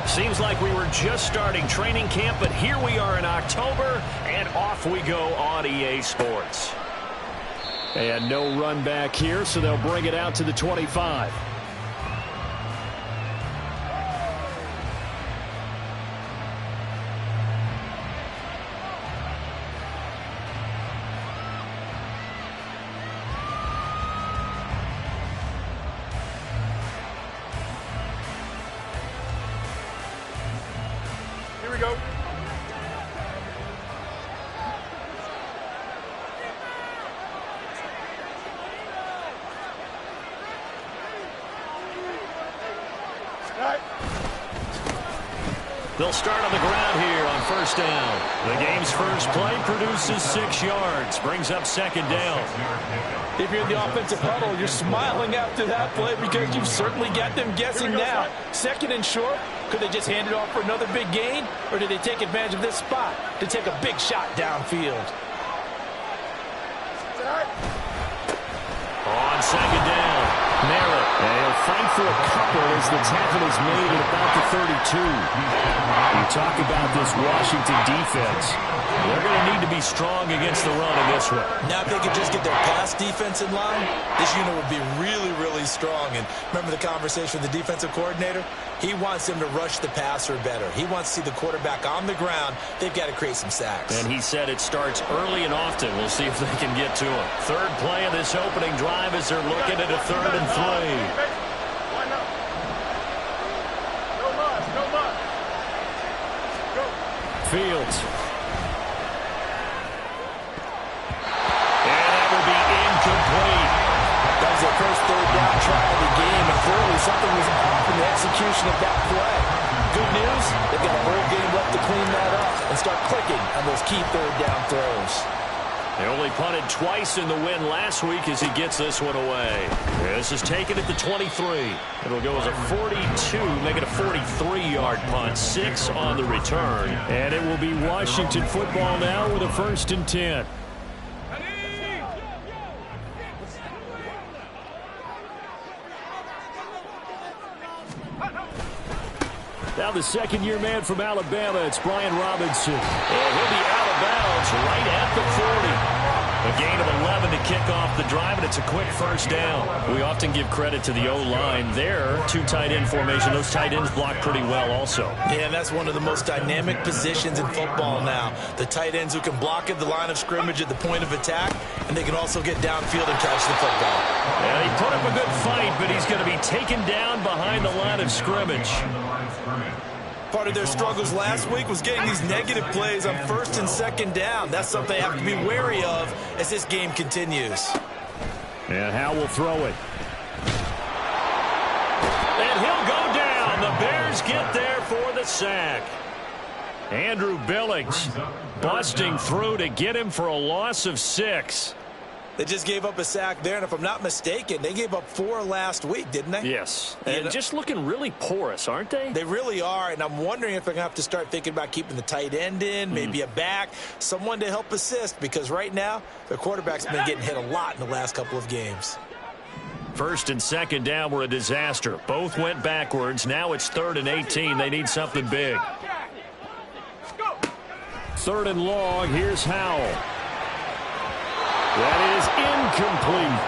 Seems like we were just starting training camp, but here we are in October, and off we go on EA Sports. And no run back here, so they'll bring it out to the 25. Here we go. They'll start on the ground here on first down. The game's first play produces 6 yards, brings up second down. If you're in the offensive huddle, you're smiling after that play because you've certainly got them guessing now. Second and short, could they just hand it off for another big gain? Or did they take advantage of this spot to take a big shot downfield? On second down, Merritt. And he'll fight for a couple as the tackle is made at about the 32. You talk about this Washington defense. They're going to need to be strong against the run in this one. Now, if they could just get their pass defense in line, this unit would be really, really strong. And remember the conversation with the defensive coordinator? He wants them to rush the passer better. He wants to see the quarterback on the ground. They've got to create some sacks. And he said it starts early and often. We'll see if they can get to him. Third play of this opening drive as they're looking at a 3rd and 3. Fields. And that will be incomplete. That was their first 3rd down try of the game, and clearly something was off in the execution of that play. Good news, they've got a whole game left to clean that up and start clicking on those key 3rd down throws. They only punted twice in the win last week as he gets this one away. This is taken at the 23. It'll go as a 42, make it a 43-yard punt, 6 on the return. And it will be Washington football now with a 1st and 10. Now the second-year man from Alabama, it's Brian Robinson. And he'll be out of bounds right at the 40. A gain of 11 to kick off the drive, and it's a quick first down. We often give credit to the O-line there. 2 tight end formation. Those tight ends block pretty well also. Yeah, that's one of the most dynamic positions in football now. The tight ends who can block at the line of scrimmage at the point of attack, and they can also get downfield and catch the football. Yeah, he put up a good fight, but he's going to be taken down behind the line of scrimmage. Part of their struggles last week was getting these negative plays on 1st and 2nd down. That's something they have to be wary of as this game continues. And Howe will throw it. And he'll go down. The Bears get there for the sack. Andrew Billings busting through to get him for a loss of 6. They just gave up a sack there, and if I'm not mistaken, they gave up 4 last week, didn't they? Yes, and just looking really porous, aren't they? They really are, and I'm wondering if they're going to have to start thinking about keeping the tight end in, maybe a back, someone to help assist, because right now, their quarterback's been getting hit a lot in the last couple of games. 1st and 2nd down were a disaster. Both went backwards. Now it's 3rd and 18. They need something big. 3rd and long. Here's Howell. That is incomplete.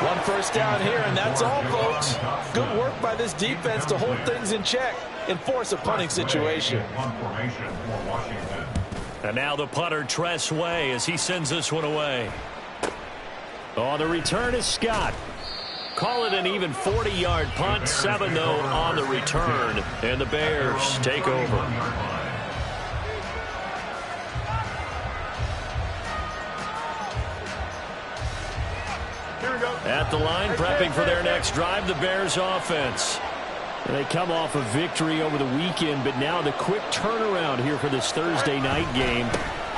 1 first down here, and that's all, folks. Good work by this defense to hold things in check and force a punting situation. And now the punter, Tress Way, as he sends this one away. On the return is Scott. Call it an even 40-yard punt. 7, though, on the return. And the Bears take over. At the line, prepping for their next drive, the Bears offense. They come off a victory over the weekend, but now the quick turnaround here for this Thursday night game.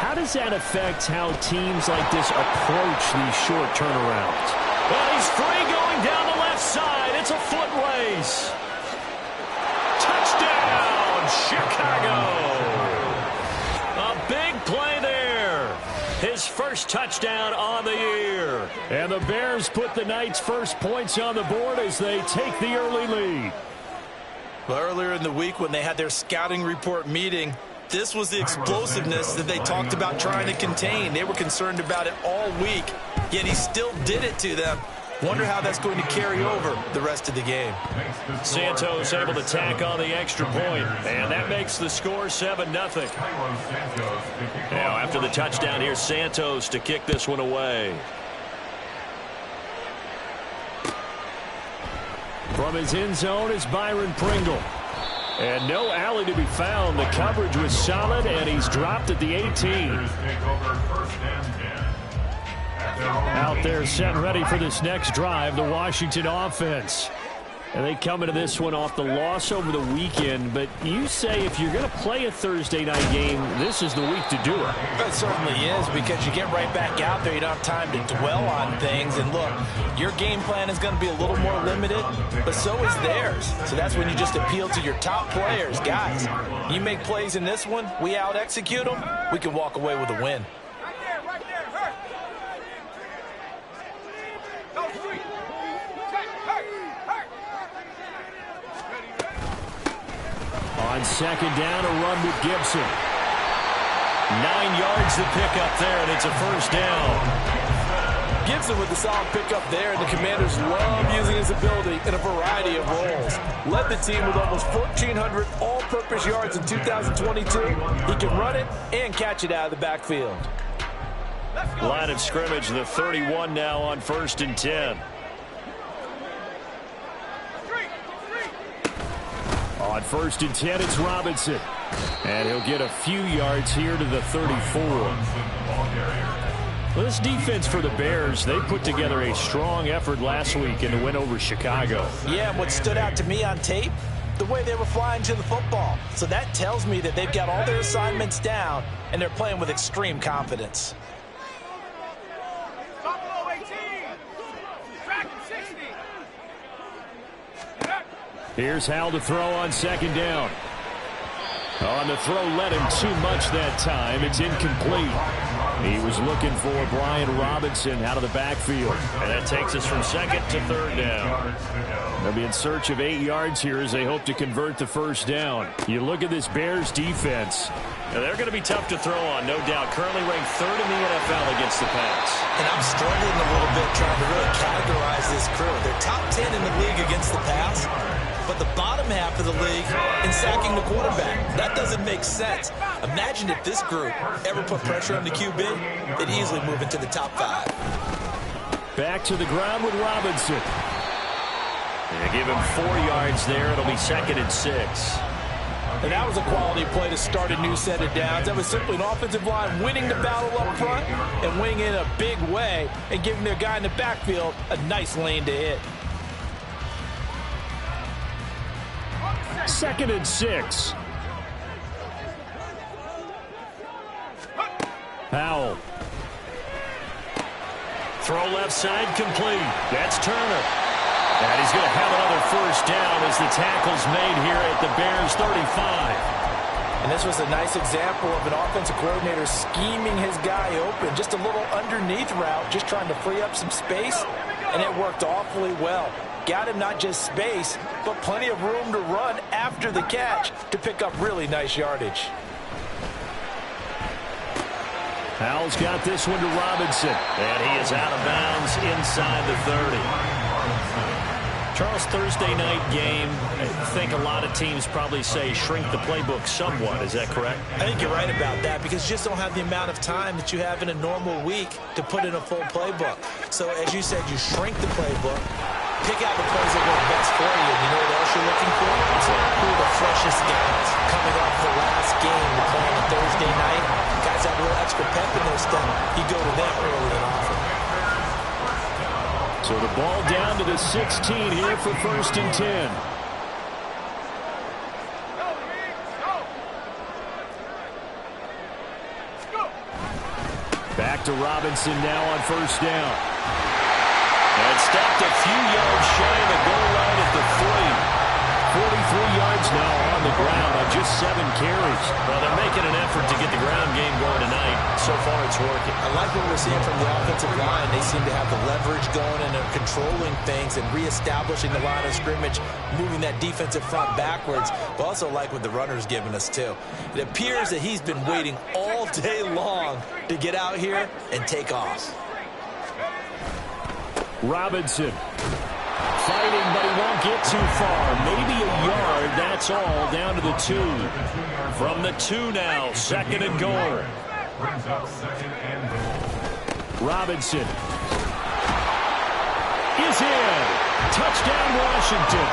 How does that affect how teams like this approach these short turnarounds? Well, he's free going down the left side. It's a foot race. Touchdown, Chicago. A big play there. His first touchdown on the year. And the Bears put the Knights' first points on the board as they take the early lead. Well, earlier in the week when they had their scouting report meeting, this was the explosiveness that they talked about trying to contain. They were concerned about it all week, yet he still did it to them. Wonder how that's going to carry over the rest of the game. Santos able to tack on the extra point, and that makes the score 7-0. Now, after the touchdown, here's Santos to kick this one away. From his end zone is Byron Pringle. And no alley to be found. The coverage was solid, and he's dropped at the 18. Out there set and ready for this next drive, the Washington offense. And they come into this one off the loss over the weekend. But you say if you're going to play a Thursday night game, this is the week to do it. It certainly is, because you get right back out there. You don't have time to dwell on things. And look, your game plan is going to be a little more limited, but so is theirs. So that's when you just appeal to your top players. Guys, you make plays in this one, we out-execute them, we can walk away with a win. On second down, a run with Gibson. 9 yards to pick up there, and it's a first down. Gibson with the solid pickup there, and the Commanders love using his ability in a variety of roles. Led the team with almost 1,400 all-purpose yards in 2022. He can run it and catch it out of the backfield. Line of scrimmage, the 31 now on 1st and 10. On 1st and 10, it's Robinson. And he'll get a few yards here to the 34. Well, this defense for the Bears, they put together a strong effort last week in the win over Chicago. Yeah, and what stood out to me on tape, the way they were flying to the football. So that tells me that they've got all their assignments down, and they're playing with extreme confidence. Here's Howell to throw on second down. On the throw, led him too much that time. It's incomplete. He was looking for Brian Robinson out of the backfield. And that takes us from second to third down. They'll be in search of 8 yards here as they hope to convert the first down. You look at this Bears defense. Now, they're going to be tough to throw on, no doubt. Currently ranked 3rd in the NFL against the pass. And I'm struggling a little bit trying to really categorize this crew. They're top 10 in the league against the pass, but the bottom half of the league in sacking the quarterback. That doesn't make sense. Imagine if this group ever put pressure on the QB, they'd easily move into the top 5. Back to the ground with Robinson. They give him 4 yards there. It'll be 2nd and 6. And that was a quality play to start a new set of downs. That was simply an offensive line winning the battle up front and winning in a big way and giving their guy in the backfield a nice lane to hit. 2nd and 6. Howell. Throw left side complete. That's Turner. And he's going to have another first down as the tackle's made here at the Bears 35. And this was a nice example of an offensive coordinator scheming his guy open. Just a little underneath route, just trying to free up some space, and it worked awfully well. Got him not just space, but plenty of room to run after the catch to pick up really nice yardage. Howell's got this one to Robinson. And he is out of bounds inside the 30. Charles, Thursday night game, I think a lot of teams probably say shrink the playbook somewhat. Is that correct? I think you're right about that because you just don't have the amount of time that you have in a normal week to put in a full playbook. So, as you said, you shrink the playbook, pick out the plays that work best for you. You know what else you're looking for? Who are the freshest guys coming off the last game to play on a Thursday night? Guys have a little extra pep in their step. You go to them early and often. So the ball down to the 16 here for 1st and 10. Back to Robinson now on 1st down. And stopped a few yards shy of the goal line at the 3. yards now on the ground on just 7 carries. Well, they're making an effort to get the ground game going tonight. So far, it's working. I like what we're seeing from the offensive line. They seem to have the leverage going and are controlling things and reestablishing the line of scrimmage, moving that defensive front backwards. But also like what the runner's giving us, too. It appears that he's been waiting all day long to get out here and take off. Robinson fighting, but he won't get too far. Maybe a yard, that's all, down to the 2. From the 2 now, 2nd and goal. Robinson is in. Touchdown, Washington.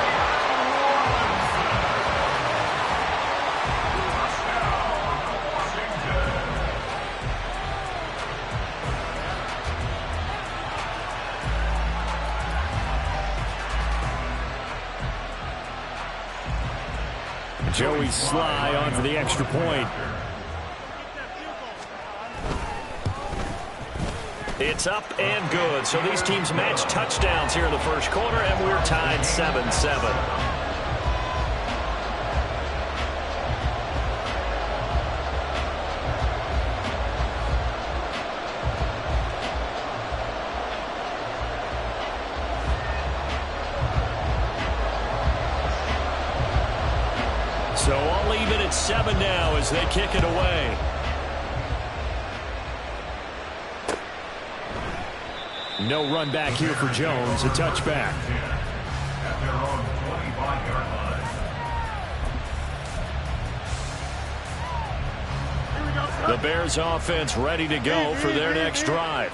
Joey Sly on for the extra point. It's up and good. So these teams match touchdowns here in the first quarter, and we're tied 7-7. So all even at 7 now as they kick it away. No run back here for Jones, a touchback. The Bears offense ready to go for their next drive.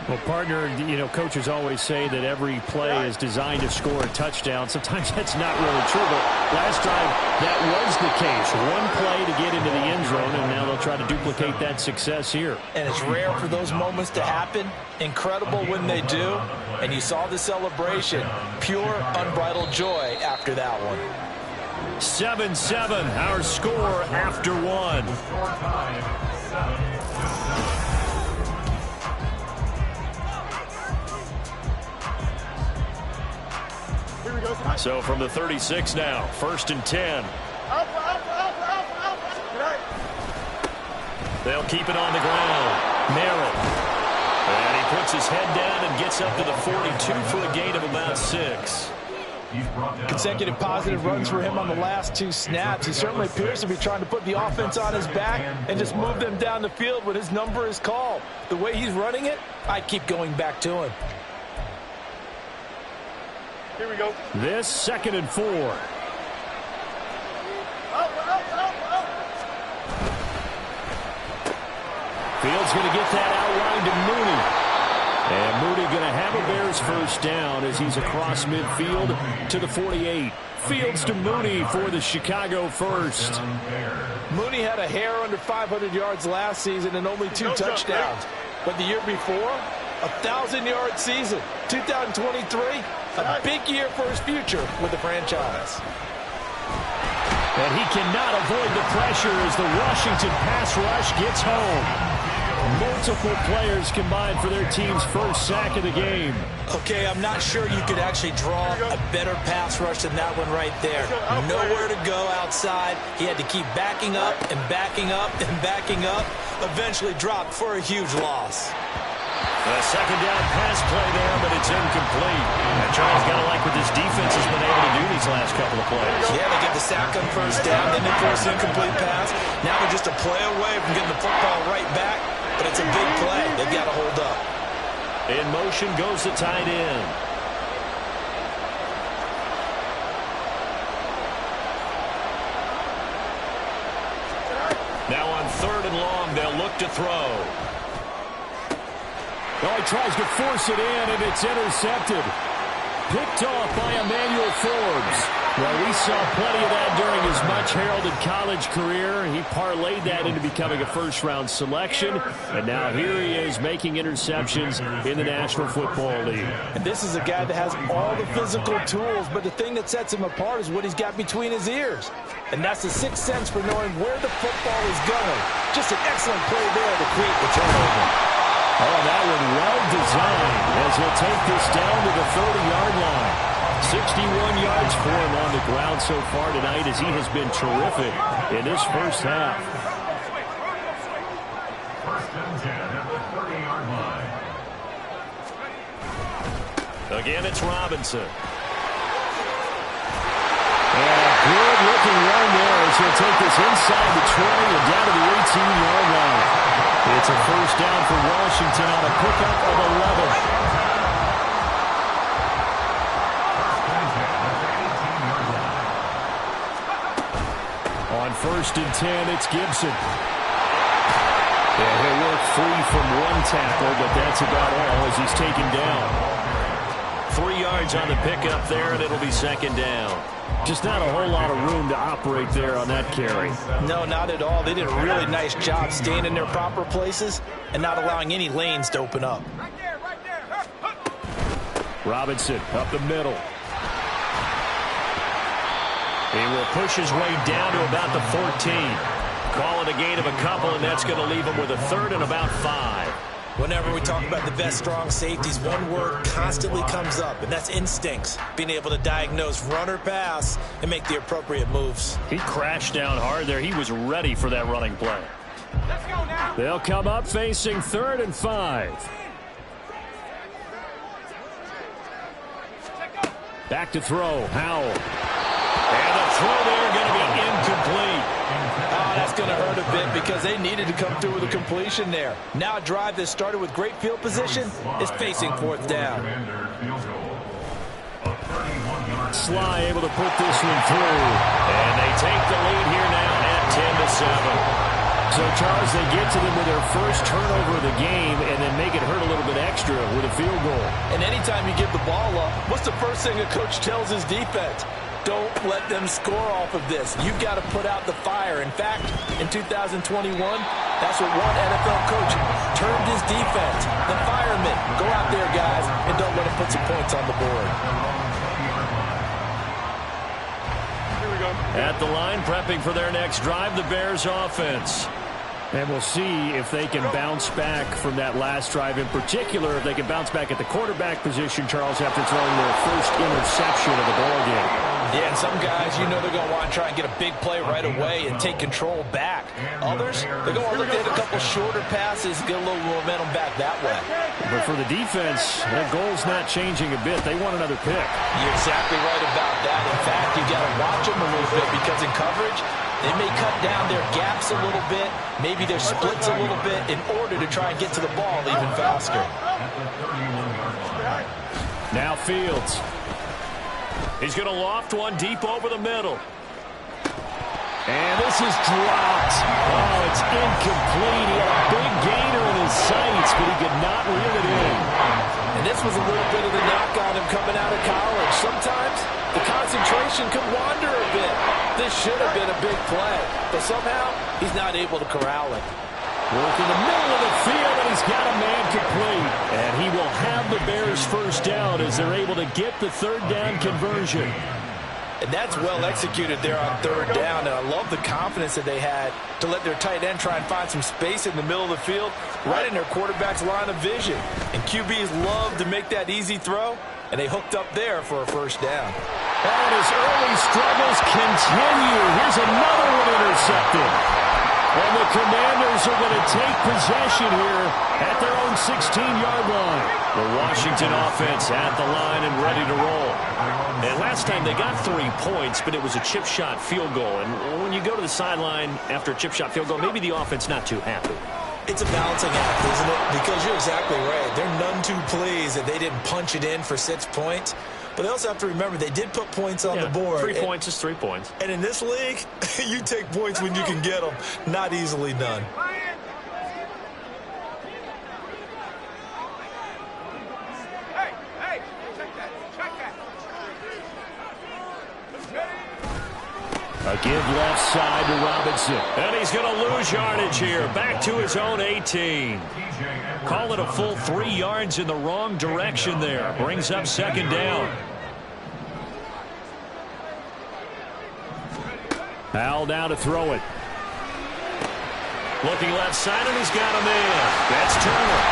Well, partner, you know, coaches always say that every play is designed to score a touchdown. Sometimes that's not really true, but last drive that was the case. One play to get into the end zone, and now they'll try to duplicate that success here. And it's rare for those moments to happen. Incredible when they do. And you saw the celebration. Pure, unbridled joy after that one. 7-7, our score after 1. So from the 36 now, 1st and 10. They'll keep it on the ground. Merrill. And he puts his head down and gets up to the 42 for a gain of about 6. Consecutive positive runs for him on the last 2 snaps. He certainly appears to be trying to put the offense on his back and just move them down the field when his number is called. The way he's running it, I'd keep going back to him. Here we go. This 2nd and 4. Fields going to get that outline to Mooney. And Mooney going to have a Bears first down as he's across midfield to the 48. Fields to Mooney for the Chicago first. Mooney had a hair under 500 yards last season and only 2 touchdowns. But the year before, 1,000-yard season. 2023, a big year for his future with the franchise. And he cannot avoid the pressure as the Washington pass rush gets home. Multiple players combined for their team's first sack of the game. Okay, I'm not sure you could actually draw a better pass rush than that one right there. Nowhere to go outside. He had to keep backing up and backing up and backing up. Eventually dropped for a huge loss. A 2nd down pass play there, but it's incomplete. And Charles got to like what this defense has been able to do these last couple of plays. Yeah, they get the sack on first down, then they force an incomplete pass. Now they're just a play away from getting the football right back, but it's a big play. They've got to hold up. In motion goes the tight end. Now on 3rd and long, they'll look to throw. Oh, he tries to force it in, and it's intercepted. Picked off by Emmanuel Forbes. Well, we saw plenty of that during his much-heralded college career. He parlayed that into becoming a first-round selection, and now here he is making interceptions in the National Football League. And this is a guy that has all the physical tools, but the thing that sets him apart is what he's got between his ears. And that's the 6th sense for knowing where the football is going. Just an excellent play there to create the turnover. Oh, that one well designed as he'll take this down to the 30-yard line. 61 yards for him on the ground so far tonight as he has been terrific in this first half. First and 10 at the 30-yard line. Again, it's Robinson. Good-looking run there as he'll take this inside the 20 and down to the 18-yard line. It's a first down for Washington on a pickup of 11. On first and 10, it's Gibson. Yeah, he'll work free from one tackle, but that's about all as he's taken down. 3 yards on the pickup there, and it'll be second down. Just not a whole lot of room to operate there on that carry. No, not at all. They did a really nice job staying in their proper places and not allowing any lanes to open up. Right there, right there. Robinson up the middle. He will push his way down to about the 14. Call it a gain of a couple, and that's going to leave him with a third and about 5. Whenever we talk about the best strong safeties, one word constantly comes up, and that's instincts. Being able to diagnose run or pass and make the appropriate moves. He crashed down hard there. He was ready for that running play. Let's go now. They'll come up facing 3rd and 5. Back to throw. Howell. And the throw there going to be incomplete. Oh, that's going to hurt a bit because they needed to come through with a completion there. Now a drive that started with great field position is facing 4th down. Sly able to put this one through. And they take the lead here now at 10-7. So, Charles, they get to them with their first turnover of the game and then make it hurt a little bit extra with a field goal. And anytime you give the ball up, what's the first thing a coach tells his defense? Don't let them score off of this. You've got to put out the fire. In fact, in 2021, that's what one NFL coach termed his defense. The firemen. Go out there, guys, and don't let them put some points on the board. Here we go. At the line, prepping for their next drive, the Bears offense. And we'll see if they can bounce back from that last drive. In particular, if they can bounce back at the quarterback position, Charles, after throwing their first interception of the ballgame. Yeah, and some guys, you know they're going to want to try and get a big play right away and take control back. Others, they're going to look at a couple shorter passes, get a little momentum back that way. But for the defense, that goal's not changing a bit. They want another pick. You're exactly right about that. In fact, you got to watch them a little bit because in coverage, they may cut down their gaps a little bit, maybe their splits a little bit in order to try and get to the ball even faster. Now Fields. He's going to loft one deep over the middle. And this is dropped. Oh, it's incomplete. He had a big gainer in his sights, but he could not reel it in. And this was a little bit of the knock on him coming out of college. Sometimes the concentration could wander a bit. This should have been a big play, but somehow he's not able to corral it. Work in the middle of the field, and he's got a man complete. And he will have the Bears first down as they're able to get the 3rd down conversion. And that's well executed there on 3rd down. And I love the confidence that they had to let their tight end try and find some space in the middle of the field, right in their quarterback's line of vision. And QBs love to make that easy throw, and they hooked up there for a first down. And his early struggles continue. Here's another one intercepted. And the Commanders are going to take possession here at their own 16-yard line. The Washington offense at the line and ready to roll. And last time they got 3 points, but it was a chip shot field goal. And when you go to the sideline after a chip shot field goal, maybe the offense not too happy. It's a balancing act, isn't it? Because you're exactly right. They're none too pleased that they didn't punch it in for 6 points. But they also have to remember they did put points on the board. 3 points is 3 points. And in this league, you take points when you can get them. Not easily done. Hey, check that. A give left side to Robinson. And he's going to lose yardage here. Back to his own 18. Call it a full 3 yards in the wrong direction there. Brings up 2nd down. Howell down to throw it. Looking left side, and he's got him in. That's Turner.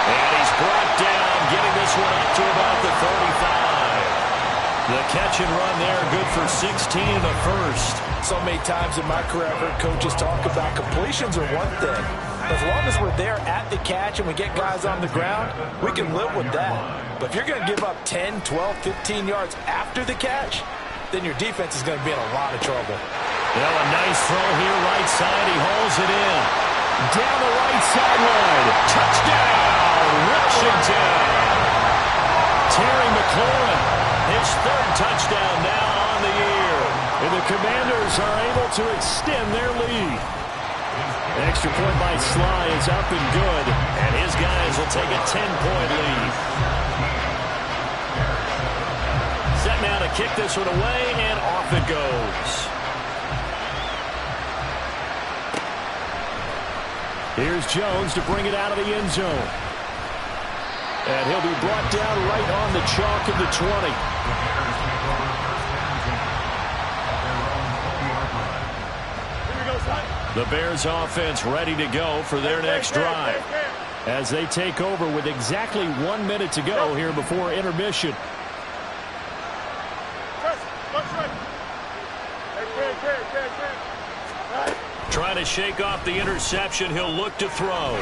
And he's brought down, getting this one up to about the 35. The catch and run there, good for 16 and a first. So many times in my career, I've heard coaches talk about completions are one thing. As long as we're there at the catch and we get guys on the ground, we can live with that. But if you're going to give up 10, 12, 15 yards after the catch, then your defense is going to be in a lot of trouble. Well, a nice throw here, right side. He hauls it in. Down the right sideline. Touchdown, Washington. Terry McLaurin, his third touchdown now on the year. And the Commanders are able to extend their lead. Extra point by Sly is up and good. And his guys will take a 10-point lead. Set now to kick this one away, and off it goes. Here's Jones to bring it out of the end zone. And he'll be brought down right on the chalk of the 20. The Bears offense ready to go for their next drive as they take over with exactly 1 minute to go here before intermission. Trying to shake off the interception. He'll look to throw.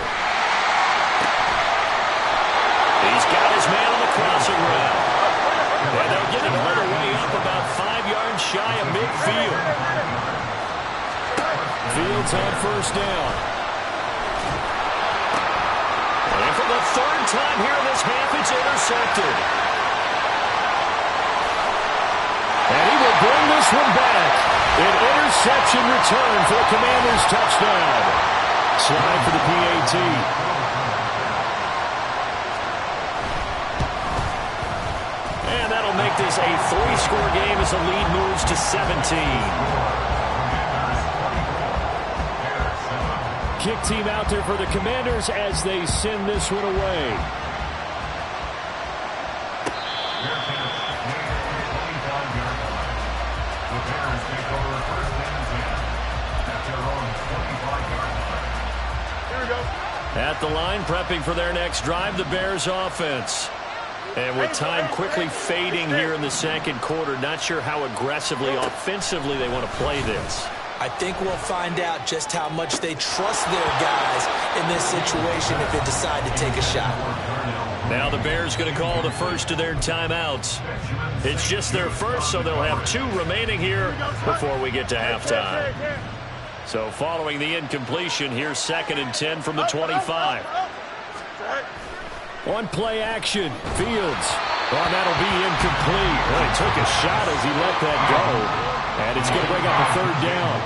He's got his man on the crossing route. And they'll get it all the way up about 5 yards shy of midfield. Fields on first down. And for the third time here in this half, it's intercepted. And he will bring this one back. An interception return for the Commanders' touchdown. Slide for the PAT. And that'll make this a 3-score game as the lead moves to 17. Kick team out there for the Commanders as they send this one away. At the line, prepping for their next drive, the Bears offense. And with time quickly fading here in the second quarter, not sure how aggressively, offensively they want to play this. I think we'll find out just how much they trust their guys in this situation if they decide to take a shot. Now the Bears going to call the first of their timeouts. It's just their first, so they'll have 2 remaining here before we get to halftime. So following the incompletion, here's 2nd and 10 from the 25. On play action, Fields. Well, that'll be incomplete. Well, he took a shot as he let that go. And it's going to bring up a 3rd down.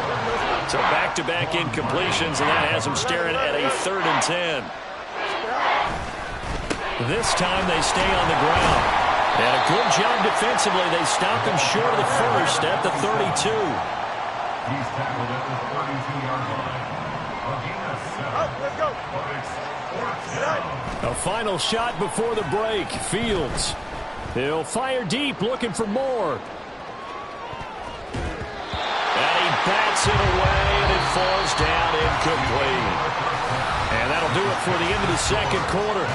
So back-to-back incompletions, and that has them staring at a 3rd and 10. This time they stay on the ground. And a good job defensively. They stop him short of the first at the 32. He's tackled at the 32-yard line. Let's go. A final shot before the break. Fields. He'll fire deep, looking for more. And he bats it away, and it falls down incomplete. And that'll do it for the end of the second quarter.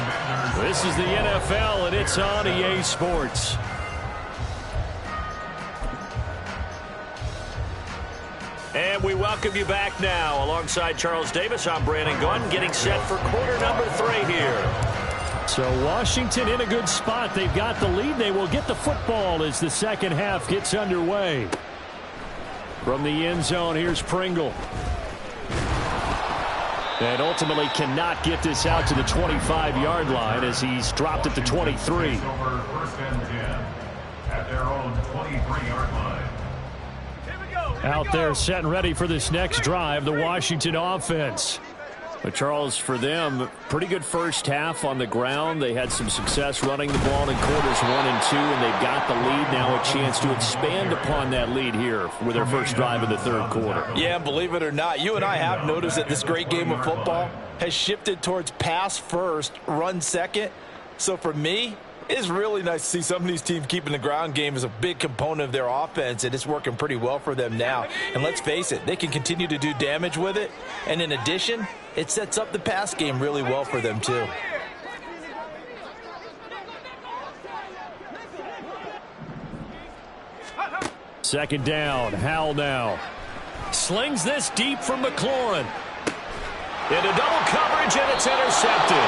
This is the NFL, and it's on EA Sports. And we welcome you back now. Alongside Charles Davis, I'm Brandon Gaudin, getting set for quarter number 3 here. So Washington in a good spot. They've got the lead. They will get the football as the second half gets underway. From the end zone, here's Pringle. And ultimately cannot get this out to the 25-yard line as he's dropped at the 23. First and 10 at their own 23-yard line. Out there set and ready for this next drive, the Washington offense. But Charles, for them, pretty good first half on the ground. They had some success running the ball in quarters 1 and 2, and they've got the lead. Now a chance to expand upon that lead here with their first drive of the third quarter. Yeah, believe it or not, you and I have noticed that this great game of football has shifted towards pass first, run second. So for me, it's really nice to see some of these teams keeping the ground game as a big component of their offense, and it's working pretty well for them now. And let's face it, they can continue to do damage with it. And in addition, it sets up the pass game really well for them too. Second down, Howell now. Slings this deep from McLaurin. Into double coverage, and it's intercepted.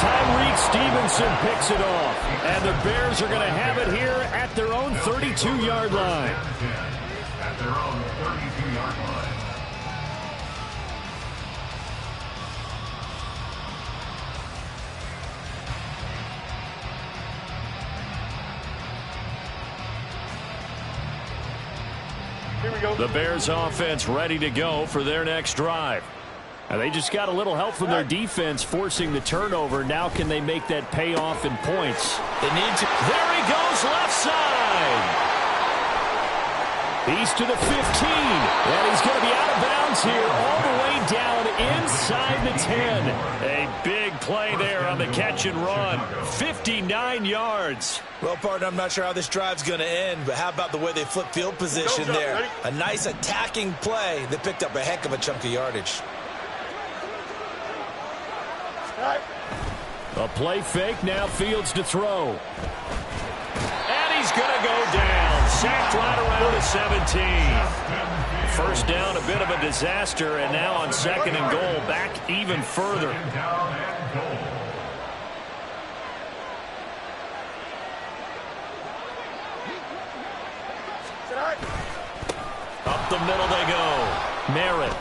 Tyreek Stevenson picks it off. And the Bears are going to have it here at their own 32-yard line. At their own 32-yard line. Here we go. The Bears offense ready to go for their next drive. Now they just got a little help from their defense forcing the turnover. Now can they make that pay off in points? They need to. There he goes, left side. He's to the 15. And he's going to be out of bounds here all the way down inside the 10. A big play there on the catch and run. 59 yards. Well, partner, I'm not sure how this drive's going to end, but how about the way they flip field position there? A nice attacking play that picked up a heck of a chunk of yardage. A play fake, now Fields to throw. And he's going to go down. Sacked right around the 17. First down, a bit of a disaster, and now on second and goal, back even further. Up the middle they go. Merritt.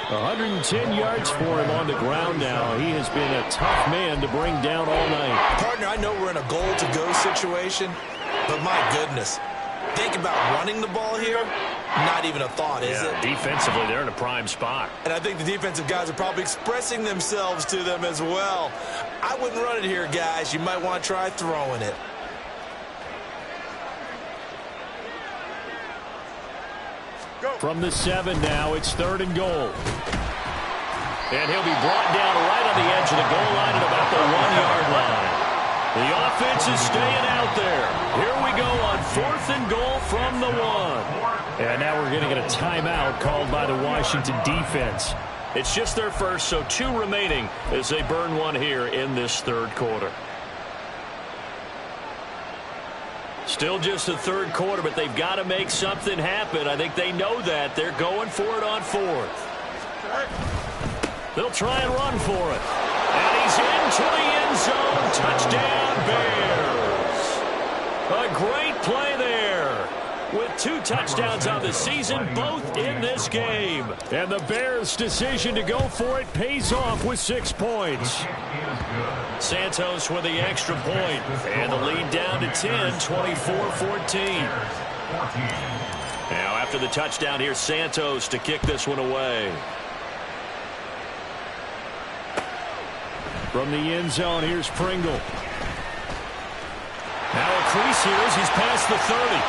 110 yards for him on the ground now. He has been a tough man to bring down all night. Partner, I know we're in a goal-to-go situation, but my goodness. Think about running the ball here. Not even a thought, is it? Defensively, they're in a prime spot. And I think the defensive guys are probably expressing themselves to them as well. I wouldn't run it here, guys. You might want to try throwing it. From the 7 now, it's third and goal. And he'll be brought down right on the edge of the goal line at about the 1-yard line. The offense is staying out there. Here we go on fourth and goal from the 1. And now we're going to get a timeout called by the Washington defense. It's just their first, so 2 remaining as they burn one here in this third quarter. Still just the third quarter, but they've got to make something happen. I think they know that. They're going for it on fourth. They'll try and run for it. And he's into the end zone. Touchdown, Bears. A great play there. With 2 touchdowns on the season, both in this game. And the Bears' decision to go for it pays off with 6 points. Santos with the extra point. And the lead down to 10, 24-14. Now after the touchdown, here's Santos to kick this one away. From the end zone, here's Pringle. Now a crease here as he's past the 30.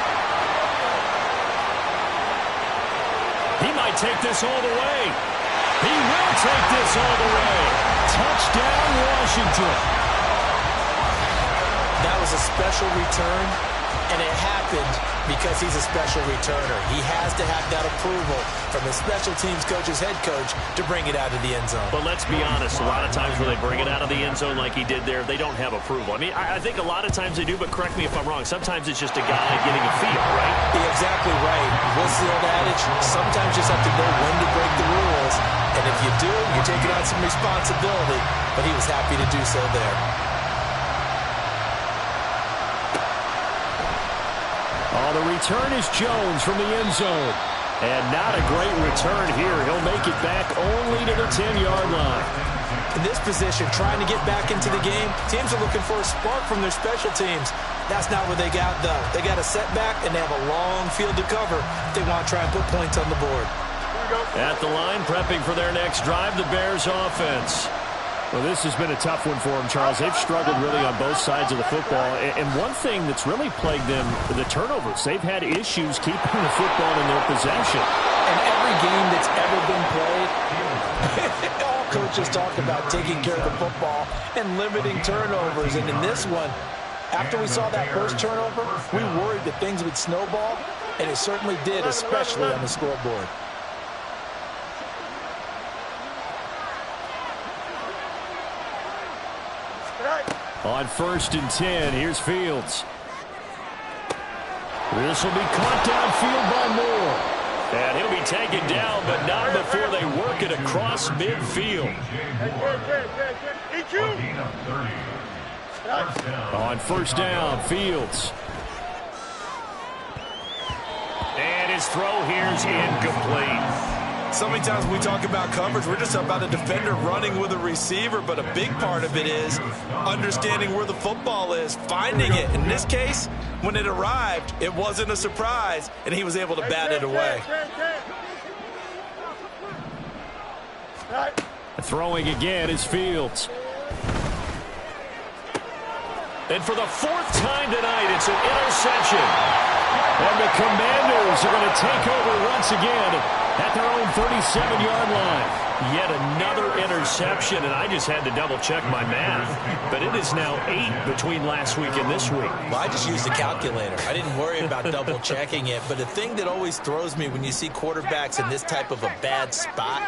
He might take this all the way. He will take this all the way. Touchdown, Washington. That was a special return, and it happened because he's a special returner. He has to have that approval from the special teams coach's head coach to bring it out of the end zone. But let's be honest, a lot of times when they bring it out of the end zone like he did there, they don't have approval. I mean, I think a lot of times they do, but correct me if I'm wrong. Sometimes it's just a guy getting a feel, right? You're exactly right. What's the old adage? Sometimes you just have to know when to break the rules. And if you do, you're taking on some responsibility. But he was happy to do so there. Oh, the return is Jones from the end zone. And not a great return here. He'll make it back only to the 10-yard line. In this position, trying to get back into the game, teams are looking for a spark from their special teams. That's not what they got, though. They got a setback, and they have a long field to cover if they want to try and put points on the board. At the line, prepping for their next drive, the Bears offense. Well, this has been a tough one for them, Charles. They've struggled really on both sides of the football. And one thing that's really plagued them, the turnovers. They've had issues keeping the football in their possession. In every game that's ever been played, all coaches talk about taking care of the football and limiting turnovers. And in this one, after we saw that first turnover, we worried that things would snowball, and it certainly did, especially on the scoreboard. On 1st and 10, here's Fields. This will be caught downfield by Moore. And he'll be taken down, but not before they work it across midfield. On first down, Fields. And his throw here's incomplete. So many times we talk about coverage, we're just about a defender running with a receiver, but a big part of it is understanding where the football is, finding it. In this case, when it arrived, it wasn't a surprise, and he was able to bat it away. Throwing again is Fields. And for the fourth time tonight, it's an interception. And the Commanders are going to take over once again at their own 37-yard line. Yet another interception, and I just had to double-check my math. But it is now 8 between last week and this week. Well, I just used the calculator. I didn't worry about double-checking it. But the thing that always throws me when you see quarterbacks in this type of a bad spot,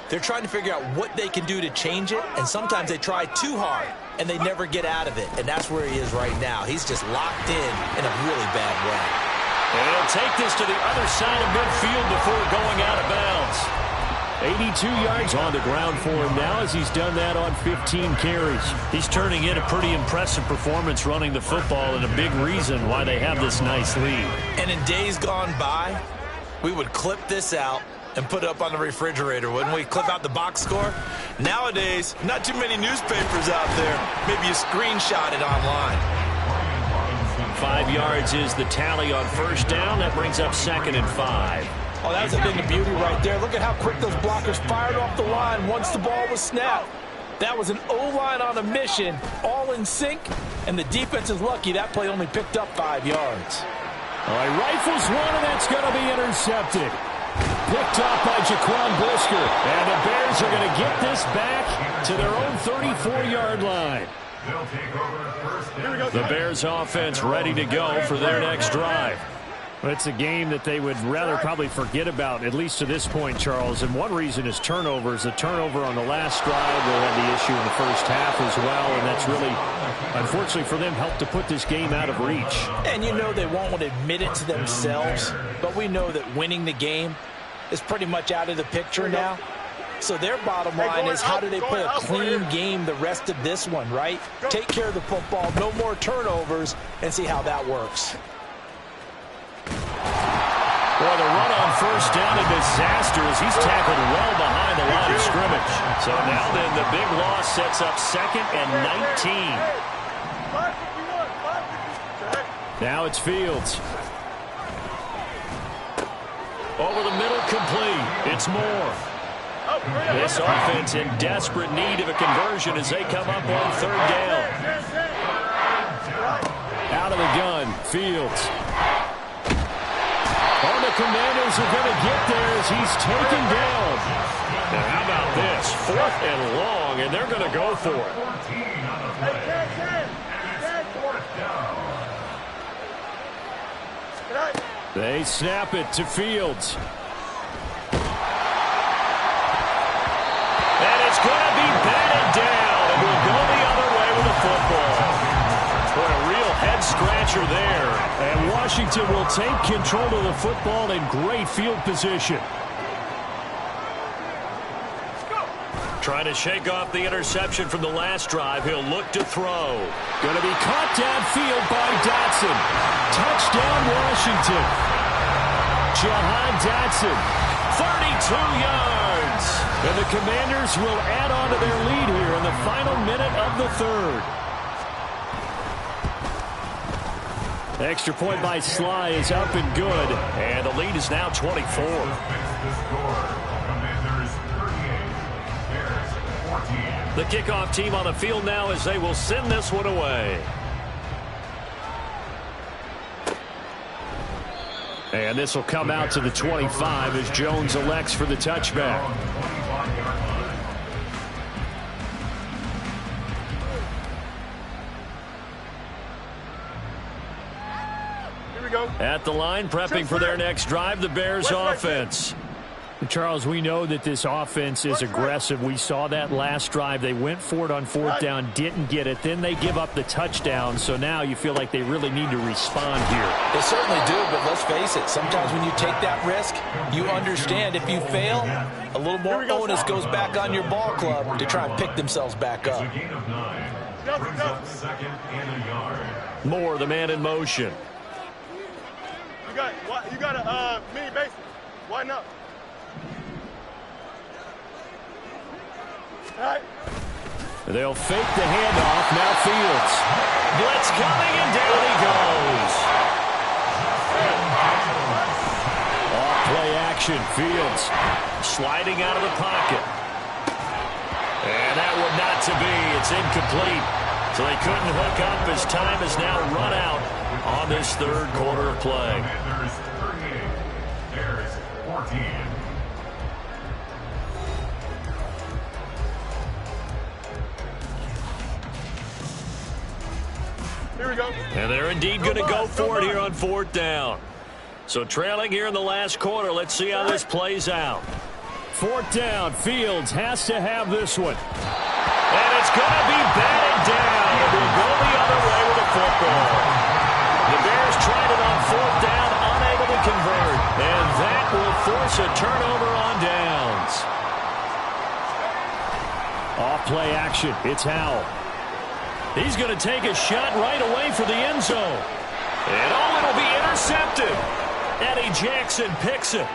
they're trying to figure out what they can do to change it, and sometimes they try too hard, and they never get out of it. And that's where he is right now. He's just locked in a really bad way. And he'll take this to the other side of midfield before going out of bounds. 82 yards on the ground for him now as he's done that on 15 carries. He's turning in a pretty impressive performance running the football, and a big reason why they have this nice lead. And in days gone by, we would clip this out and put it up on the refrigerator, wouldn't we? Clip out the box score. Nowadays, not too many newspapers out there. Maybe you screenshot it online. 5 yards is the tally on first down. That brings up 2nd and 5. Oh, that was a thing of beauty right there. Look at how quick those blockers fired off the line once the ball was snapped. That was an O-line on a mission, all in sync, and the defense is lucky that play only picked up 5 yards. All right, rifles one, and that's going to be intercepted. Picked off by Jaquan Brisker. And the Bears are going to get this back to their own 34-yard line. The Bears offense ready to go for their next drive. It's a game that they would rather probably forget about, at least to this point, Charles. And one reason is turnovers. The turnover on the last drive, they had the issue in the first half as well. And that's really, unfortunately for them, helped to put this game out of reach. And you know they won't want to admit it to themselves, but we know that winning the game is pretty much out of the picture now. So their bottom line is, how do they play a clean game the rest of this one, right? Take care of the football, no more turnovers, and see how that works. Boy, the run on first down, a disaster as he's tackled well behind the line of scrimmage. So now then the big loss sets up 2nd and 19. Now it's Fields. Over the middle, complete. It's Moore. This offense in desperate need of a conversion as they come up on 3rd down. Out of the gun, Fields. Oh, the Commanders are going to get there as he's taken down. Now, how about this? 4th and long, and they're going to go for it. They snap it to Fields. And it's going to be batted down, and we'll go the other way with the football. What a real head-scratcher there. And Washington will take control of the football in great field position. Trying to shake off the interception from the last drive. He'll look to throw. Going to be caught downfield by Dotson. Touchdown, Washington. Jahan Dotson, 32 yards. And the Commanders will add on to their lead here in the final minute of the 3rd. Extra point by Sly is up and good. And the lead is now 24. The kickoff team on the field now as they will send this one away. And this will come out to the 25 as Jones elects for the touchback. Here we go. At the line, prepping for their next drive, the Bears offense. Charles, we know that this offense is aggressive. We saw that last drive. They went for it on fourth down, didn't get it. Then they give up the touchdown. So now you feel like they really need to respond here. They certainly do, but let's face it. Sometimes when you take that risk, you understand if you fail, a little more onus goes back on your ball club to try and pick themselves back up. Gain of 9. Brings up 2nd and a yard. Moore, the man in motion. You got a mini base. Why not? All right. They'll fake the handoff. Now Fields. Blitz coming, and down he goes. Off-play action. Fields sliding out of the pocket. And that one not to be. It's incomplete. So they couldn't hook up as time has now run out on this third quarter of play. Commanders 38. Bears 14. Here we go. And they're indeed going to go for it here on fourth down. So trailing here in the last quarter. Let's see how this plays out. Fourth down. Fields has to have this one. And it's going to be batted down. It will go the other way with the football. The Bears tried it on fourth down, unable to convert. And that will force a turnover on downs. Off-play action. It's Howell. He's going to take a shot right away for the end zone. And it'll be intercepted. Eddie Jackson picks it.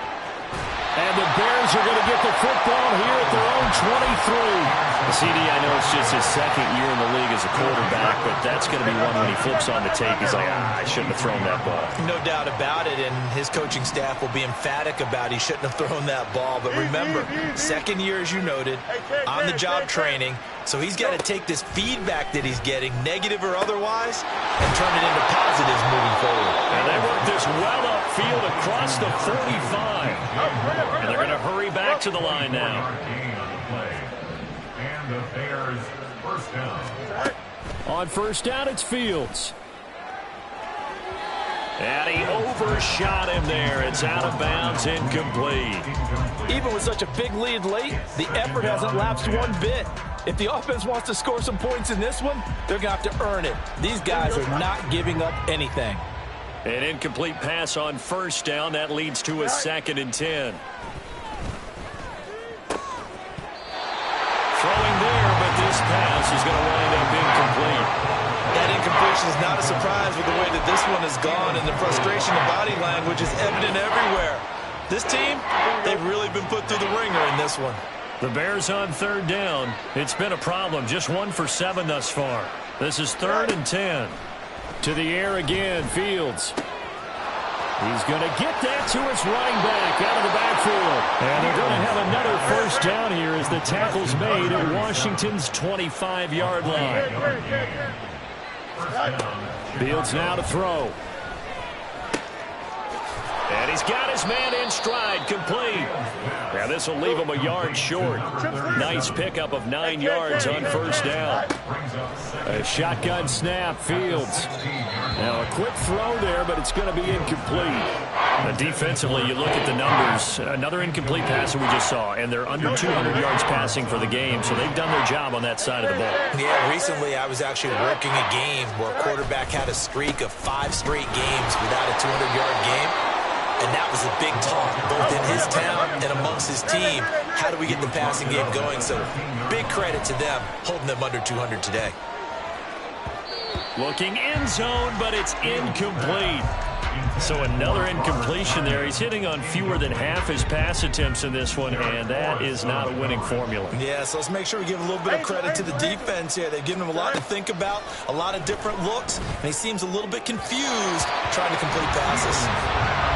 And the Bears are going to get the football here at their own 23. CD, I know it's just his second year in the league as a quarterback, but that's going to be one when he flips on the tape. He's like, I shouldn't have thrown that ball. No doubt about it, and his coaching staff will be emphatic about he shouldn't have thrown that ball. But remember, second year, as you noted, on-the-job training, so he's got to take this feedback that he's getting, negative or otherwise, and turn it into positives moving forward. And they work this well upfield across the 45. And they're going to hurry back to the line now. And the Bears first down. On first down, it's Fields. And he overshot him there. It's out of bounds, incomplete. Even with such a big lead late, the effort hasn't lapsed one bit. If the offense wants to score some points in this one, they're going to have to earn it. These guys are not giving up anything. An incomplete pass on first down. That leads to a 2nd and 10. Throwing there, but this pass is going to wind up incomplete. That incompletion is not a surprise with the way that this one has gone, and the frustration of body language is evident everywhere. This team, they've really been put through the ringer in this one. The Bears on third down. It's been a problem. Just 1 for 7 thus far. This is 3rd and 10. To the air again, Fields. He's going to get that to his running back out of the backfield. And they're going to have another first down here as the tackle's made at Washington's 25-yard line. Fields now to throw. And he's got his man in stride, complete. Now this will leave him a yard short. Nice pickup of 9 yards on first down. A shotgun snap, Fields. Now a quick throw there, but it's going to be incomplete. Defensively, you look at the numbers. Another incomplete pass that we just saw, and they're under 200 yards passing for the game, so they've done their job on that side of the ball. Yeah, recently I was actually working a game where a quarterback had a streak of 5 straight games without a 200-yard game. And that was a big talk, both in his town and amongst his team. How do we get the passing game going? So big credit to them, holding them under 200 today. Looking end zone, but it's incomplete. So another incompletion there. He's hitting on fewer than half his pass attempts in this one, and that is not a winning formula. Yeah, so let's make sure we give a little bit of credit to the defense here. They've given him a lot to think about, a lot of different looks, and he seems a little bit confused trying to complete passes.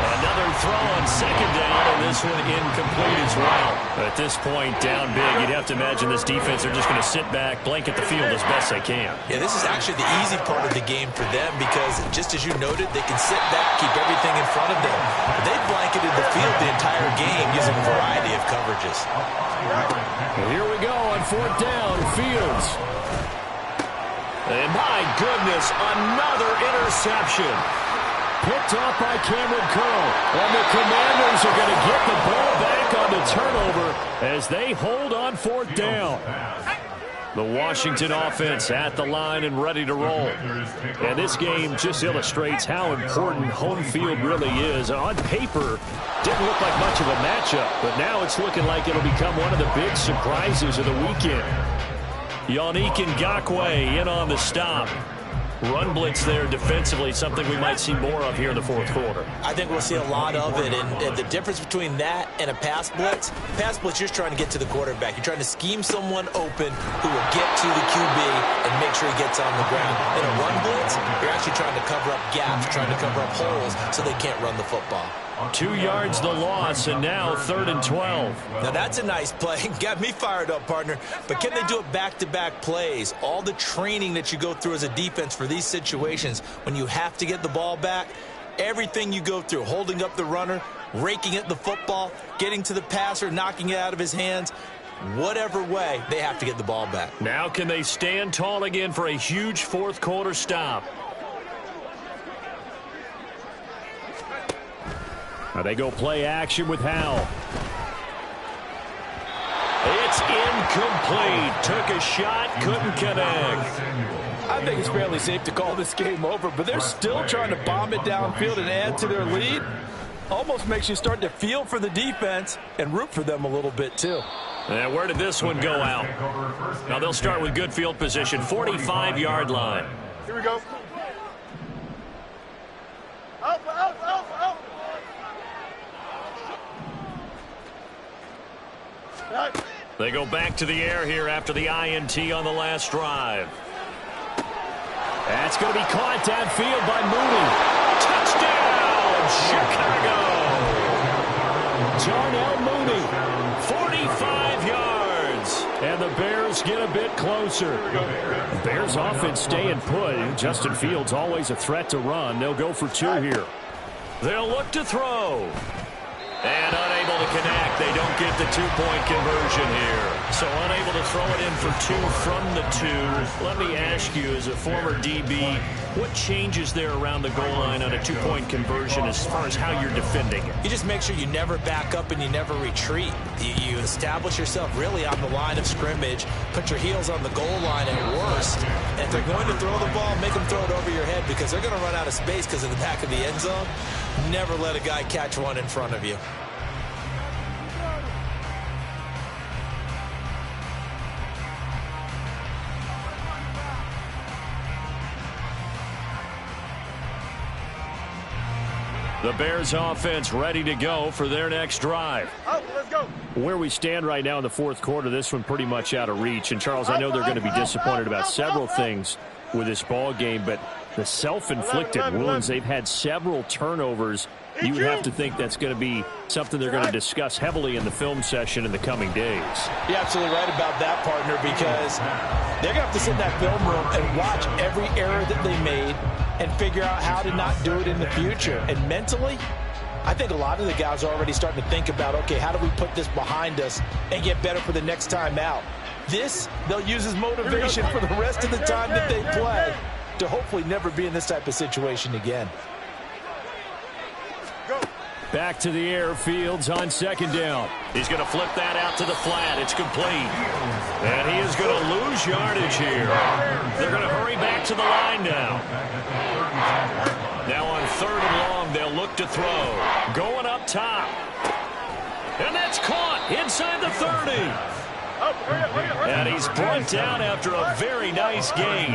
Another throw on second down, and this one incomplete as well. At this point, down big, you'd have to imagine this defense, they're just going to sit back, blanket the field as best they can. Yeah, this is actually the easy part of the game for them because, just as you noted, they can sit back, keep everything in front of them. They blanketed the field the entire game using a variety of coverages. Well, here we go on fourth down, Fields. And my goodness, another interception. Picked off by Cameron Curl. And the Commanders are going to get the ball back on the as they hold on 4th down. The Washington offense at the line and ready to roll. And this game just illustrates how important home field really is. On paper, didn't look like much of a matchup, but now it's looking like it'll become one of the big surprises of the weekend. Yannick Ngakoue in on the stop. Run blitz there defensively, something we might see more of here in the 4th quarter. I think we'll see a lot of it, and the difference between that and a pass blitz, you're trying to get to the quarterback. You're trying to scheme someone open who will get to the QB and make sure he gets on the ground. In a run blitz, you're actually trying to cover up gaps, trying to cover up holes so they can't run the football. 2 yards the loss, and now 3rd and 12. Now that's a nice play. Got me fired up, partner. But can they do it back-to-back plays? All the training that you go through as a defense for these situations, when you have to get the ball back, everything you go through, holding up the runner, raking at the football, getting to the passer, knocking it out of his hands, whatever way, they have to get the ball back. Now can they stand tall again for a huge 4th quarter stop? Now they go play action with Howell. It's incomplete. Took a shot, couldn't connect. I think it's fairly safe to call this game over, but they're still trying to bomb it downfield and add to their lead. Almost makes you start to feel for the defense and root for them a little bit, too. And where did this one go out? Now they'll start with good field position, 45-yard line. Here we go. Out. They go back to the air here after the INT on the last drive. That's going to be caught downfield by Mooney. Touchdown, Chicago! Darnell Mooney, 45 yards. And the Bears get a bit closer. The Bears offense staying put. Justin Fields always a threat to run. They'll go for 2 here. They'll look to throw. And unable to connect. They don't get the 2-point conversion here. So unable to throw it in for 2 from the 2. Let me ask you, as a former DB, what changes there around the goal line on a 2-point conversion as far as how you're defending it? You just make sure you never back up and you never retreat. You establish yourself really on the line of scrimmage, put your heels on the goal line at worst. And if they're going to throw the ball, make them throw it over your head because they're going to run out of space because of the back of the end zone. Never let a guy catch one in front of you. The Bears offense ready to go for their next drive. Let's go. Where we stand right now in the 4th quarter, this one pretty much out of reach. And, Charles, I know they're going to be disappointed about several things with this ball game, but the self-inflicted wounds, they've had several turnovers. You would have to think that's going to be something they're going to discuss heavily in the film session in the coming days. You're absolutely right about that, partner, because they're going to have to sit in that film room and watch every error that they made and figure out how to not do it in the future. And mentally, I think a lot of the guys are already starting to think about, okay, how do we put this behind us and get better for the next time out? This, they'll use as motivation for the rest of the time that they play to hopefully never be in this type of situation again. Back to the air, Fields on 2nd down. He's going to flip that out to the flat. It's complete. And he is going to lose yardage here. They're going to hurry back to the line now. Now on 3rd and long, they'll look to throw. Going up top. And that's caught inside the 30. And he's brought down after a very nice gain.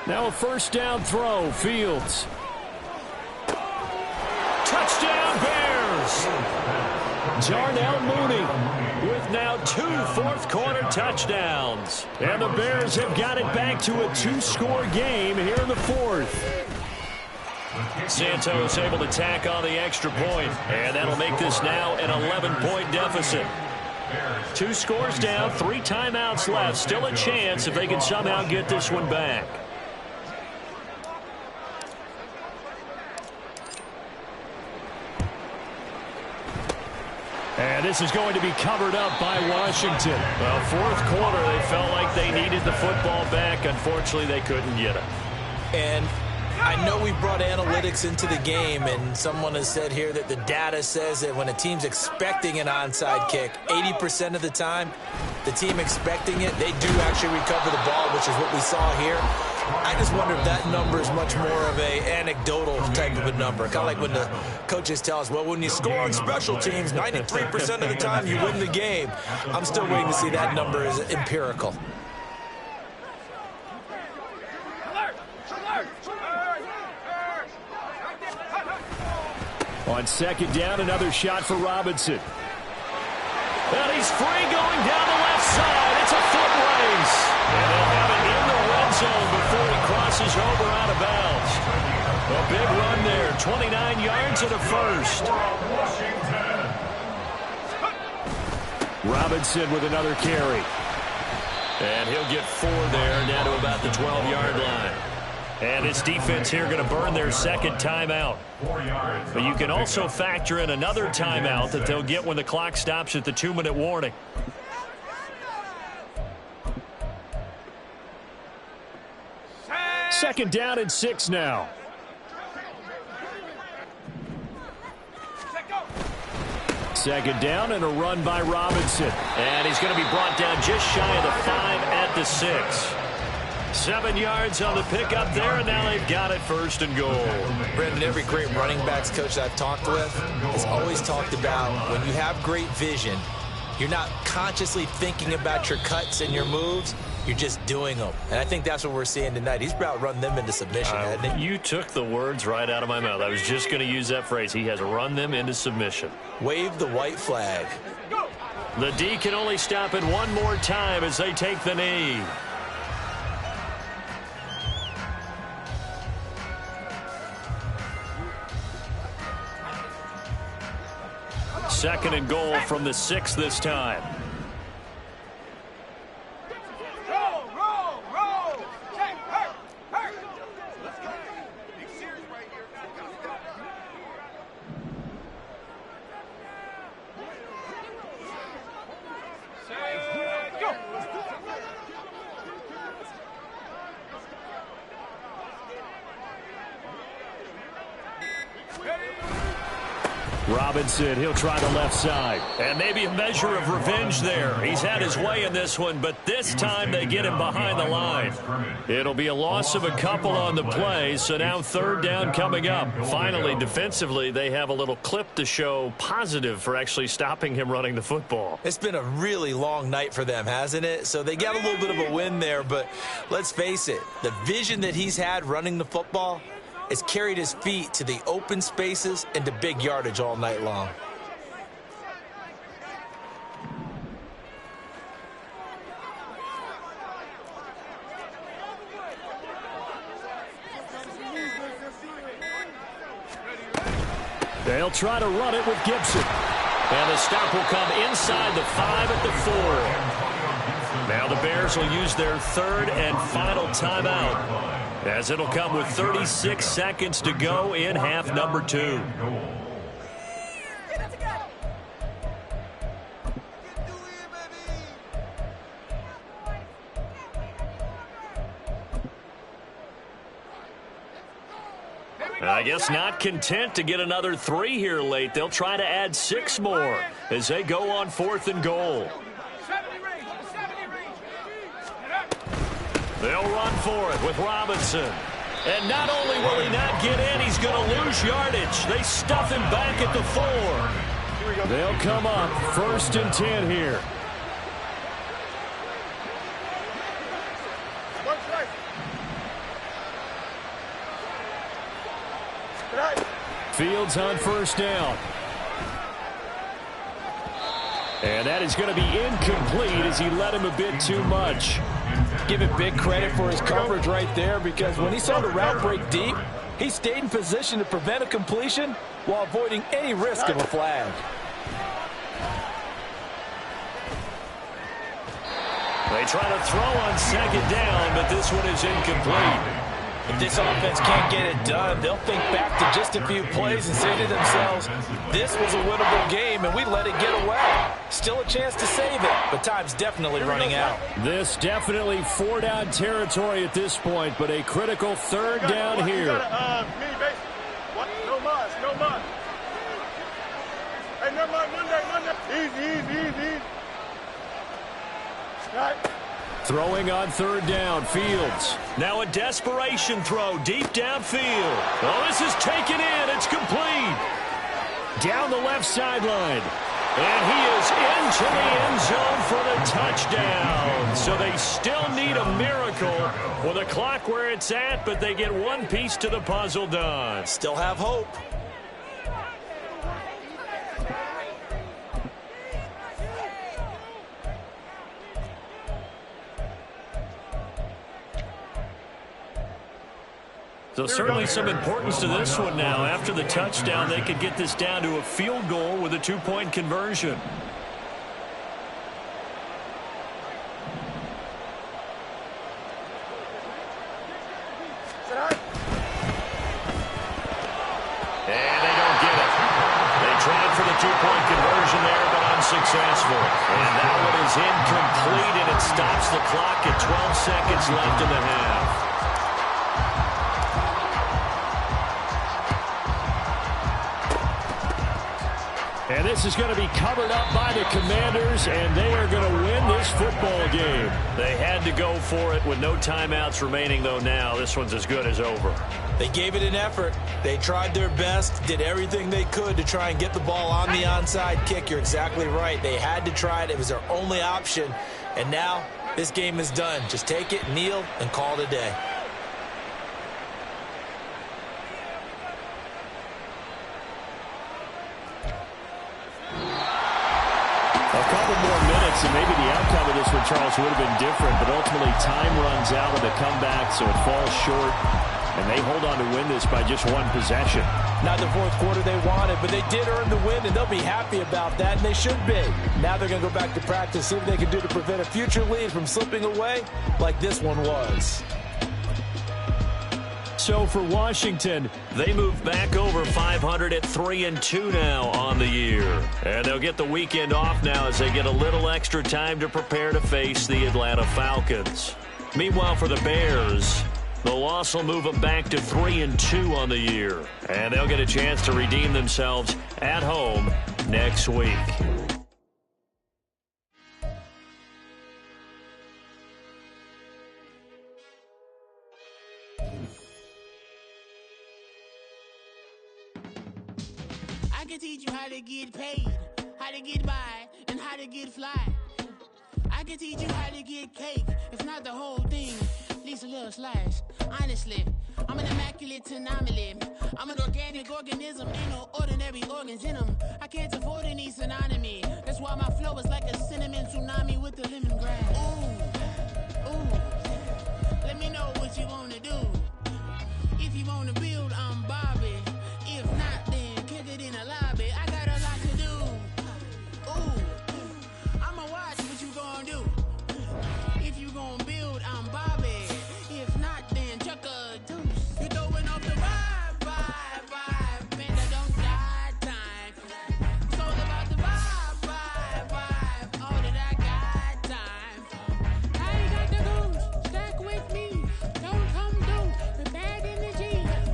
Now a 1st down throw, Fields. Touchdown Bears! Darnell Mooney with now 2 4th quarter touchdowns. And the Bears have got it back to a 2-score game here in the 4th. Santos able to tack on the extra point, and that'll make this now an 11-point deficit. 2 scores down, 3 timeouts left. Still a chance if they can somehow get this one back. And this is going to be covered up by Washington. Well, 4th quarter, they felt like they needed the football back. Unfortunately, they couldn't get it. And I know we brought analytics into the game, and someone has said here that the data says that when a team's expecting an onside kick, 80% of the time, the team expecting it, they do actually recover the ball, which is what we saw here. I just wonder if that number is much more of a anecdotal type of a number. Kind of like when the coaches tell us, well, when you score on special teams, 93% of the time you win the game. I'm still waiting to see that number is empirical. On second down, another shot for Robinson. And he's free going down the left side. It's a foot race. And they'll have it in the red zone before he crosses over out of bounds. A big run there, 29 yards and a first. Robinson with another carry. And he'll get 4 there, down to about the 12-yard line. And this defense here going to burn their second timeout. But you can also factor in another timeout that they'll get when the clock stops at the 2-minute warning. Second down and 6 now. Second down and a run by Robinson. And he's going to be brought down just shy of the 5 at the 6. 7 yards on the pickup there, and now they've got it first and goal. Brendan, every great running backs coach I've talked with has always talked about when you have great vision, you're not consciously thinking about your cuts and your moves. You're just doing them. And I think that's what we're seeing tonight. He's about run them into submission, hasn't he? You took the words right out of my mouth. I was just going to use that phrase. He has run them into submission. Wave the white flag. The D can only stop it one more time as they take the knee. Second and goal from the 6 this time. Robinson, he'll try the left side. And maybe a measure of revenge there. He's had his way in this one, but this time they get him behind the line. It'll be a loss of a couple on the play, so now third down coming up. Finally, defensively, they have a little clip to show positive for actually stopping him running the football. It's been a really long night for them, hasn't it? So they got a little bit of a win there, but let's face it, the vision that he's had running the football has carried his feet to the open spaces and to big yardage all night long. They'll try to run it with Gibson. And the stop will come inside the 5 at the 4. Now the Bears will use their third and final timeout, as it'll come with 36 seconds to go in half number 2. I guess not content to get another 3 here late. They'll try to add 6 more as they go on 4th and goal. They'll run for it with Robinson. And not only will he not get in, he's going to lose yardage. They stuff him back at the 4. They'll come up 1st and 10 here. Fields on 1st down. And that is going to be incomplete as he led him a bit too much. Give it big credit for his coverage right there, because when he saw the route break deep, he stayed in position to prevent a completion while avoiding any risk of a flag. They try to throw on 2nd down, but this one is incomplete. If this offense can't get it done, they'll think back to just a few plays and say to themselves, this was a winnable game and we let it get away. Still a chance to save it, but time's definitely running out. This definitely 4-down territory at this point, but a critical third down here. What? No mas, no mas. Hey, never mind, Monday. Easy. Right. Throwing on third down, Fields. Now a desperation throw deep downfield. Oh, this is taken in. It's complete. Down the left sideline. And he is into the end zone for the touchdown. So they still need a miracle with the clock where it's at, but they get one piece to the puzzle done. Still have hope. So certainly some importance to this one now. After the touchdown, they could get this down to a field goal with a 2-point conversion. And they don't get it. They tried for the 2-point conversion there, but unsuccessful. And that one is incomplete, and it stops the clock at 12 seconds left in the half. And this is going to be covered up by the Commanders, and they are going to win this football game. They had to go for it with no timeouts remaining, though now. This one's as good as over. They gave it an effort. They tried their best, did everything they could to try and get the ball on the onside kick. You're exactly right. They had to try it. It was their only option. And now this game is done. Just take it, kneel, and call it a day. A couple more minutes, and maybe the outcome of this one, Charles, would have been different, but ultimately time runs out of the comeback, so it falls short, and they hold on to win this by just one possession. Not the fourth quarter they wanted, but they did earn the win, and they'll be happy about that, and they should be. Now they're going to go back to practice, see what they can do to prevent a future lead from slipping away like this one was. So for Washington, they move back over 500 at 3-2 now on the year. And they'll get the weekend off now as they get a little extra time to prepare to face the Atlanta Falcons. Meanwhile, for the Bears, the loss will move them back to 3-2 on the year. And they'll get a chance to redeem themselves at home next week. I can teach you how to get paid, how to get by, and how to get fly. I can teach you how to get cake, if not the whole thing, at least a little slice. Honestly, I'm an immaculate anomaly. I'm an organic organism, ain't no ordinary organs in them. I can't afford any synonymy. That's why my flow is like a cinnamon tsunami with the lemongrass. Ooh, let me know what you wanna do. If you wanna build, I'm Bobby. If not, then kick it in the lobby. I got a lot to do. Ooh, I'ma watch what you gonna do. If you gonna build, I'm Bobby. If not, then chuck a deuce. You throwing off the vibe. Man, that don't die time. It's all about the vibe. All that I got time. I ain't got the goose. Stack with me. Don't come through the bad energy.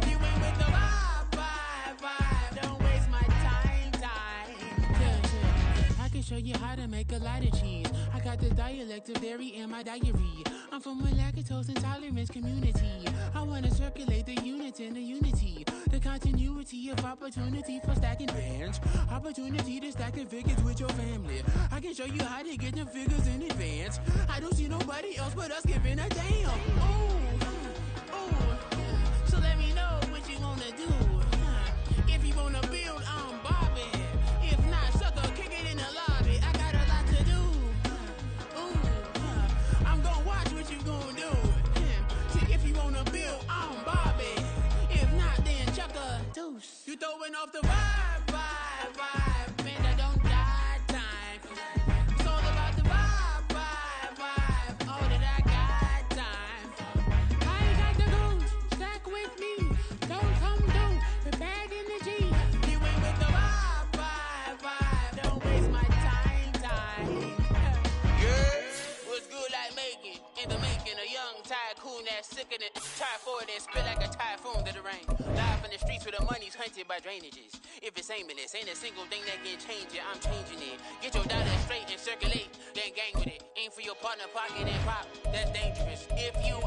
You ain't with the vibe. Don't waste my time. Yeah. I can show you how to make a lot of cheese. I got the dialect of dairy in my diary. I'm from a lactose intolerance community. I wanna circulate the units and the unity. The continuity of opportunity for stacking bands. Opportunity to stack the figures with your family. I can show you how to get the figures in advance. I don't see nobody else but us giving a damn. Ooh. So let me know what you wanna do. If you wanna build, I'm Bobby. If not, sucker, kick it in the lobby. I got a lot to do. Ooh, I'm gonna watch what you gonna do. See, if you wanna build, I'm Bobby. If not, then chuck a deuce. You throwing off the vibe. Man, that don't die time. It's all about the vibe. All that I got time. I ain't got the goose. tycoon that's sicker than tire forward and spit like a typhoon to the rain. Live in the streets where the money's hunted by drainages. If it's aimless, ain't a single thing that can change it. I'm changing it. Get your dollar straight and circulate, then gang with it. Aim for your partner, pocket and pop. That's dangerous. If you